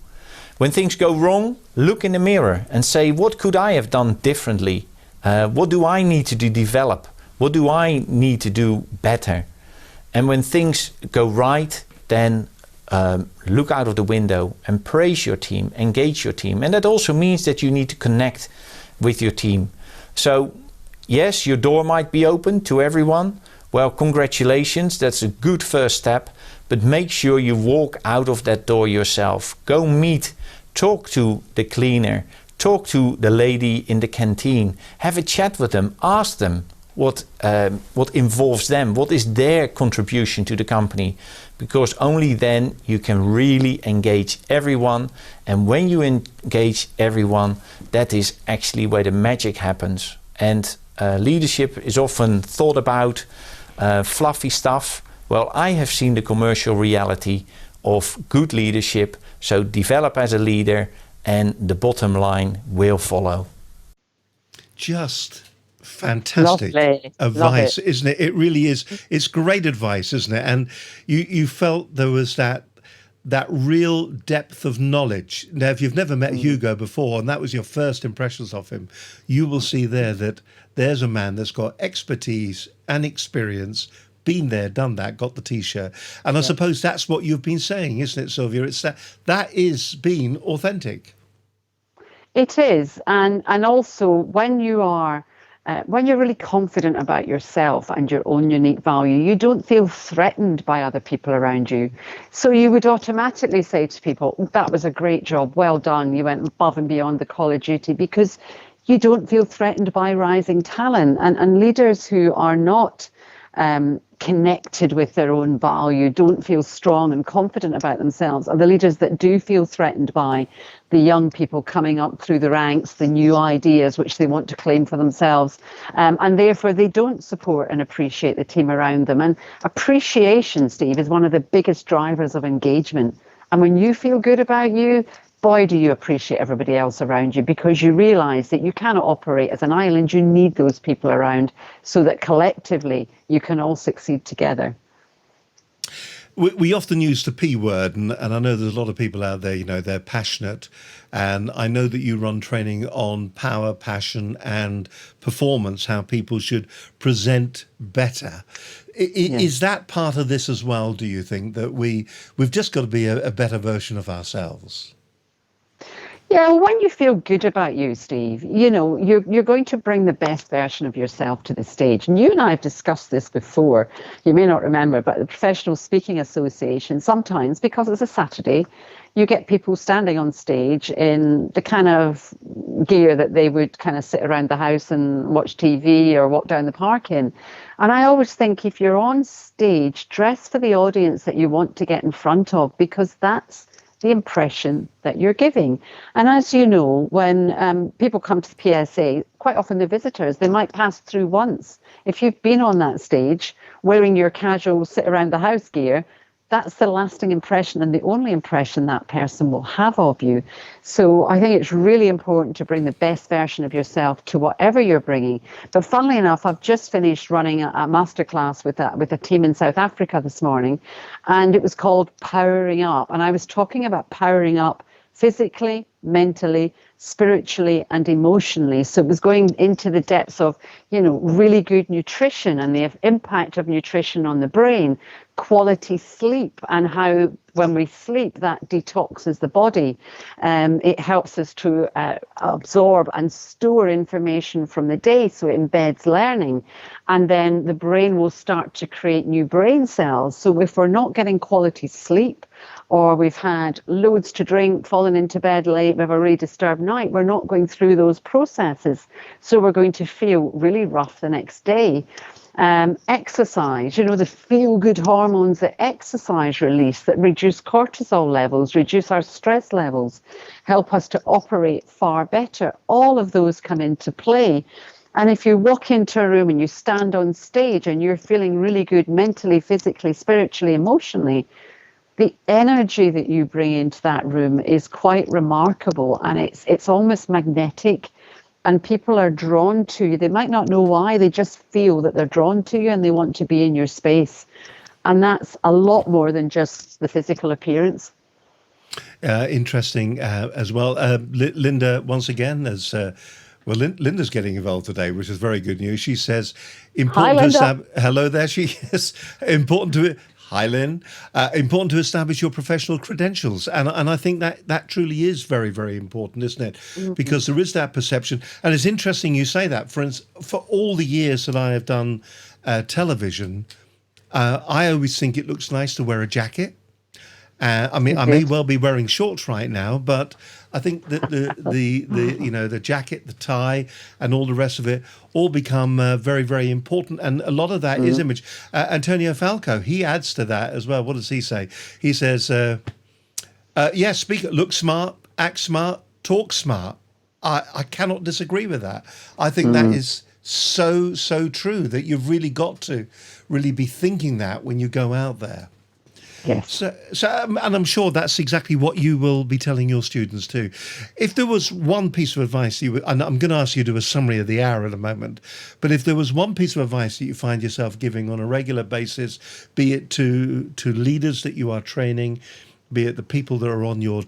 When things go wrong, look in the mirror and say, what could I have done differently? What do I need to develop? What do I need to do better? And when things go right, then look out of the window and praise your team, engage your team. And that also means that you need to connect with your team. So yes, your door might be open to everyone. Well, congratulations, that's a good first step. But make sure you walk out of that door yourself. Go meet, talk to the cleaner, talk to the lady in the canteen, have a chat with them, ask them what involves them, what is their contribution to the company. Because only then you can really engage everyone. And when you engage everyone, that is actually where the magic happens. And leadership is often thought about fluffy stuff, Well, I have seen the commercial reality of good leadership, so develop as a leader and the bottom line will follow. Just fantastic Lovely. advice, Love it. isn't it? It really is. It's great advice, isn't it? And you felt there was that real depth of knowledge. Now, if you've never met Hugo before, and that was your first impressions of him, you will see there that there's a man that's got expertise and experience, been there, done that, got the T-shirt. And I suppose that's what you've been saying, isn't it, Sylvia? It's that is being authentic. It is, and also when you're really confident about yourself and your own unique value, you don't feel threatened by other people around you. So you would automatically say to people, that was a great job, well done, you went above and beyond the call of duty, because you don't feel threatened by rising talent. And leaders who are not connected with their own value, don't feel strong and confident about themselves, are the leaders that do feel threatened by the young people coming up through the ranks, the new ideas which they want to claim for themselves, and therefore they don't support and appreciate the team around them. And appreciation, Steve, is one of the biggest drivers of engagement. And when you feel good about you, boy, do you appreciate everybody else around you, because you realise that you cannot operate as an island. You need those people around so that collectively you can all succeed together. We often use the P word, and I know there's a lot of people out there, they're passionate. And I know that you run training on power, passion, and performance, how people should present better. Is that part of this as well, do you think, that we've just got to be a better version of ourselves? Yeah, well, when you feel good about you, Steve, you're going to bring the best version of yourself to the stage. And you and I have discussed this before. You may not remember, but the Professional Speaking Association, sometimes, because it's a Saturday, you get people standing on stage in the kind of gear that they would kind of sit around the house and watch TV or walk down the park in. And I always think, if you're on stage, dress for the audience that you want to get in front of, because that's the impression that you're giving. And as you know, when people come to the PSA, quite often they're visitors. They might pass through once. If you've been on that stage wearing your casual sit around the house gear, that's the lasting impression and the only impression that person will have of you. So I think it's really important to bring the best version of yourself to whatever you're bringing. But funnily enough, I've just finished running a masterclass with a team in South Africa this morning, and it was called Powering Up. And I was talking about powering up physically, mentally, spiritually, and emotionally. So it was going into the depths of, really good nutrition and the impact of nutrition on the brain, quality sleep, and how when we sleep, that detoxes the body. It helps us to absorb and store information from the day, so it embeds learning. And then the brain will start to create new brain cells. So if we're not getting quality sleep, or we've had loads to drink, fallen into bed late, we have a really disturbed night, we're not going through those processes. So we're going to feel really rough the next day. Exercise, the feel-good hormones that exercise release that reduce cortisol levels, reduce our stress levels, help us to operate far better. All of those come into play. And if you walk into a room and you stand on stage and you're feeling really good mentally, physically, spiritually, emotionally, the energy that you bring into that room is quite remarkable, and it's almost magnetic. And people are drawn to you. They might not know why. They just feel that they're drawn to you and they want to be in your space. And that's a lot more than just the physical appearance. Interesting as well. Linda, once again, Linda's getting involved today, which is very good news. She says, Hi, Linda. Hello there, she is. Hi, Lynn. Important to establish your professional credentials. And I think that truly is very, very important, isn't it? Mm-hmm. Because there is that perception. And it's interesting you say that. For all the years that I have done television, I always think it looks nice to wear a jacket. I may well be wearing shorts right now, but I think that the jacket, the tie, and all the rest of it all become very, very important. And a lot of that is image. Antonio Falco, he adds to that as well. What does he say? He says, look smart, act smart, talk smart. I cannot disagree with that. I think that is so true that you've really got to really be thinking that when you go out there. Yes. So, and I'm sure that's exactly what you will be telling your students too. If there was one piece of advice you would, and I'm going to ask you to do a summary of the hour in a moment, but if there was one piece of advice that you find yourself giving on a regular basis, be it to leaders that you are training, be it the people that are on your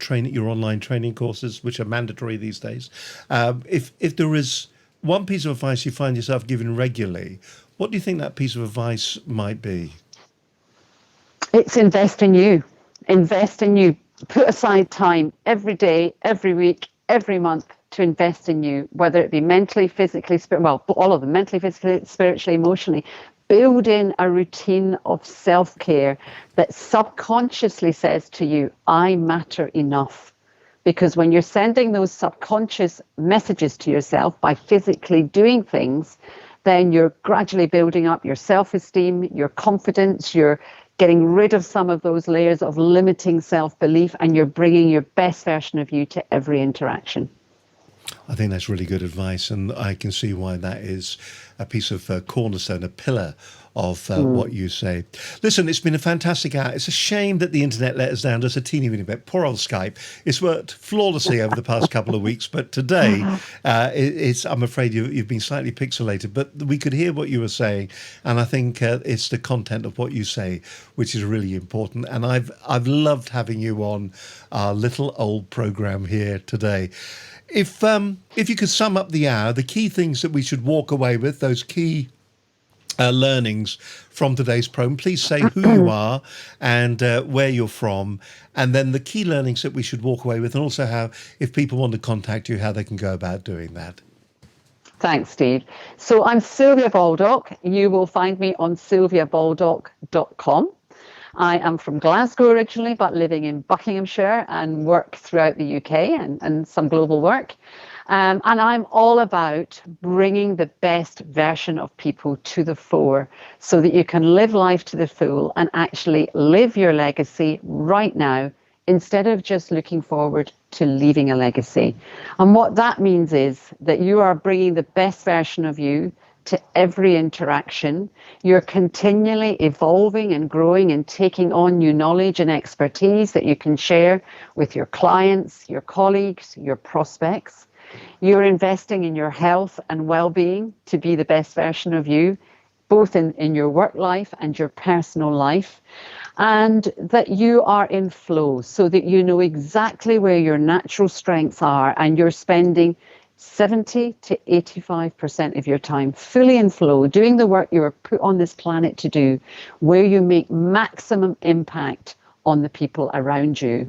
online training courses, which are mandatory these days, if there is one piece of advice you find yourself giving regularly, what do you think that piece of advice might be? It's invest in you. Invest in you. Put aside time every day, every week, every month to invest in you, whether it be mentally, physically, all of them, mentally, physically, spiritually, emotionally. Build in a routine of self-care that subconsciously says to you, I matter enough. Because when you're sending those subconscious messages to yourself by physically doing things, then you're gradually building up your self-esteem, your confidence, you're getting rid of some of those layers of limiting self-belief, and you're bringing your best version of you to every interaction. I think that's really good advice, and I can see why that is a piece of cornerstone, a pillar of what you say. Listen, it's been a fantastic hour. It's a shame that the internet let us down just a teeny weeny bit. Poor old Skype. It's worked flawlessly over the past couple of weeks, but today, I'm afraid you've been slightly pixelated, but we could hear what you were saying, and I think it's the content of what you say which is really important. And I've loved having you on our little old program here today. If you could sum up the hour, the key things that we should walk away with, those key learnings from today's program, please say who you are and where you're from, and then the key learnings that we should walk away with, and also how, if people want to contact you, how they can go about doing that. Thanks, Steve. So I'm Sylvia Baldock. You will find me on sylviabaldock.com. I am from Glasgow originally, but living in Buckinghamshire and work throughout the UK and some global work. And I'm all about bringing the best version of people to the fore so that you can live life to the full and actually live your legacy right now instead of just looking forward to leaving a legacy. And what that means is that you are bringing the best version of you to every interaction. You're continually evolving and growing and taking on new knowledge and expertise that you can share with your clients, your colleagues, your prospects. You're investing in your health and well-being to be the best version of you, both in your work life and your personal life, and that you are in flow so that you know exactly where your natural strengths are and you're spending 70 to 85% of your time fully in flow, doing the work you were put on this planet to do, where you make maximum impact on the people around you.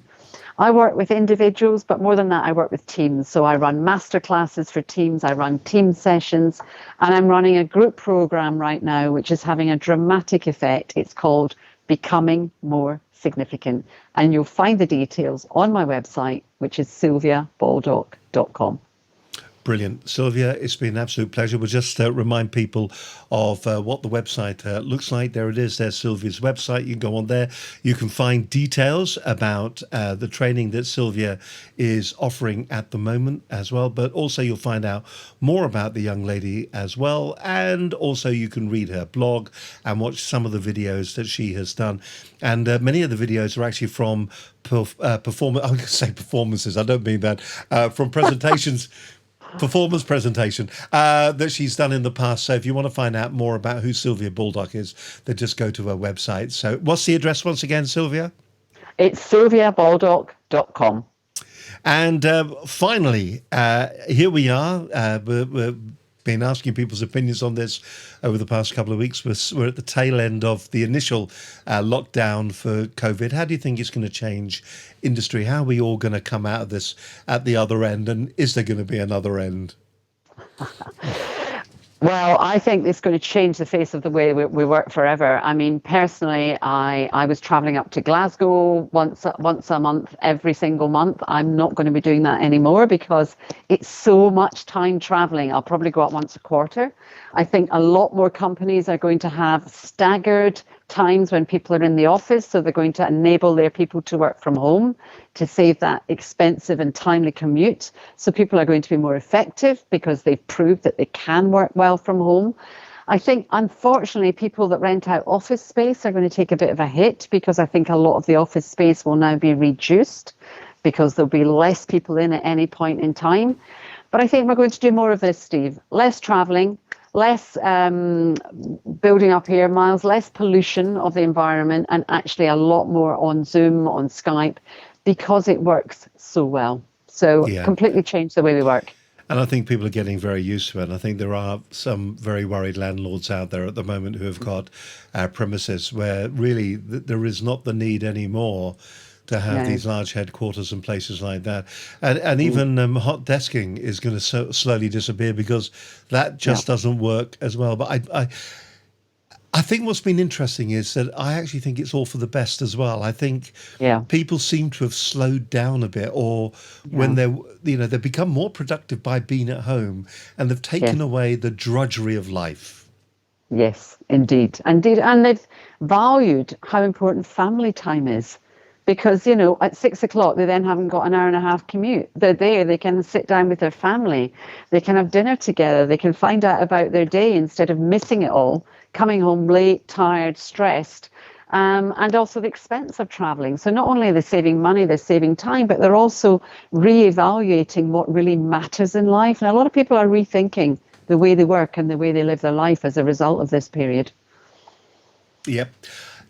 I work with individuals, but more than that, I work with teams. So I run masterclasses for teams, I run team sessions, and I'm running a group program right now, which is having a dramatic effect. It's called Becoming More Significant. And you'll find the details on my website, which is sylviabaldock.com. Brilliant. Sylvia, it's been an absolute pleasure. We'll just remind people of what the website looks like. There it is. There's Sylvia's website. You can go on there. You can find details about the training that Sylvia is offering at the moment as well. But also you'll find out more about the young lady as well. And also you can read her blog and watch some of the videos that she has done. And many of the videos are actually from performances. I don't mean that. From presentations. Performance presentation that she's done in the past. So if you want to find out more about who Sylvia Baldock is, then just go to her website. So what's the address once again, Sylvia? It's sylviabaldock.com. And finally, here we are. We're been asking people's opinions on this over the past couple of weeks. We're at the tail end of the initial lockdown for COVID. How do you think it's going to change industry? How are we all going to come out of this at the other end? And is there going to be another end? Well, I think it's going to change the face of the way we work forever. I mean, personally, I was traveling up to Glasgow once a month, every single month. I'm not going to be doing that anymore because it's so much time traveling. I'll probably go out once a quarter. I think a lot more companies are going to have staggered times when people are in the office, so they're going to enable their people to work from home to save that expensive and timely commute. So people are going to be more effective because they've proved that they can work well well from home. I think, unfortunately, people that rent out office space are going to take a bit of a hit, because I think a lot of the office space will now be reduced because there'll be less people in at any point in time. But I think we're going to do more of this, Steve. Less traveling, less building up air miles, less pollution of the environment, and actually a lot more on Zoom, on Skype, because it works so well. So completely change the way we work. And I think people are getting very used to it. And I think there are some very worried landlords out there at the moment who have got premises where really there is not the need anymore to have these large headquarters and places like that. And even hot desking is going to slowly disappear, because that just doesn't work as well. But I think what's been interesting is that I actually think it's all for the best as well. I think people seem to have slowed down a bit, or when they've become more productive by being at home, and they've taken away the drudgery of life. Yes, indeed. And they've valued how important family time is. Because, at 6 o'clock, they then haven't got an hour and a half commute. They're there, they can sit down with their family, they can have dinner together, they can find out about their day instead of missing it all, coming home late, tired, stressed, and also the expense of traveling. So not only are they saving money, they're saving time, but they're also reevaluating what really matters in life. And a lot of people are rethinking the way they work and the way they live their life as a result of this period. Yep.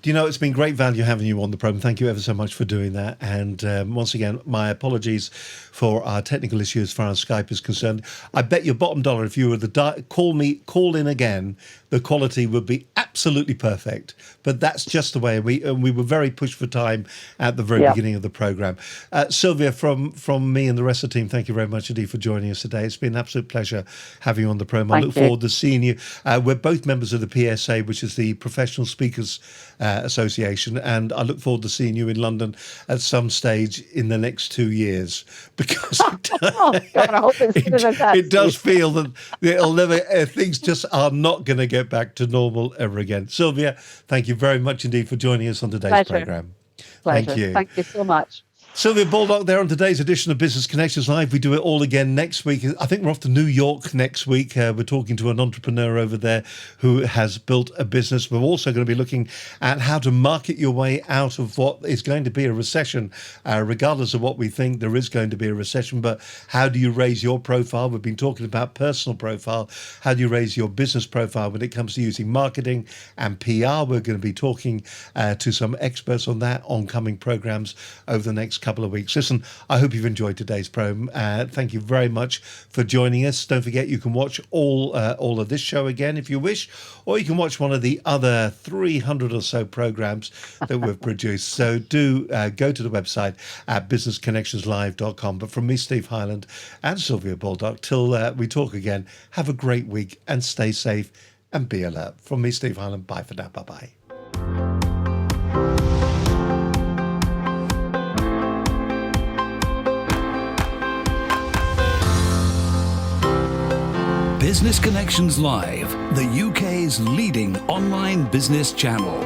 Do you know, it's been great value having you on the program. Thank you ever so much for doing that. And once again, my apologies for our technical issue as far as Skype is concerned. I bet your bottom dollar, if you were the call in again, the quality would be absolutely perfect. But that's just the way we were very pushed for time at the very beginning of the program. Sylvia, from me and the rest of the team, thank you very much indeed for joining us today. It's been an absolute pleasure having you on the program. I look forward to seeing you. We're both members of the PSA, which is the Professional Speakers Association, and I look forward to seeing you in London at some stage in the next 2 years, because it does feel that it'll never things just are not going to get back to normal ever again. Sylvia, thank you very much indeed for joining us on today's program. Thank you so much. Sylvia Baldock there on today's edition of Business Connections Live. We do it all again next week. I think we're off to New York next week. We're talking to an entrepreneur over there who has built a business. We're also going to be looking at how to market your way out of what is going to be a recession. Regardless of what we think, there is going to be a recession. But how do you raise your profile? We've been talking about personal profile. How do you raise your business profile when it comes to using marketing and PR? We're going to be talking to some experts on that on coming programs over the next couple of weeks. Listen, I hope you've enjoyed today's program. Thank you very much for joining us. Don't forget, you can watch all of this show again if you wish, or you can watch one of the other 300 or so programs that we've produced. So do go to the website at businessconnectionslive.com. But from me, Steve Hyland, and Sylvia Baldock, till we talk again, have a great week and stay safe and be alert. From me, Steve Hyland, bye for now. Bye-bye. Business Connections Live, the UK's leading online business channel.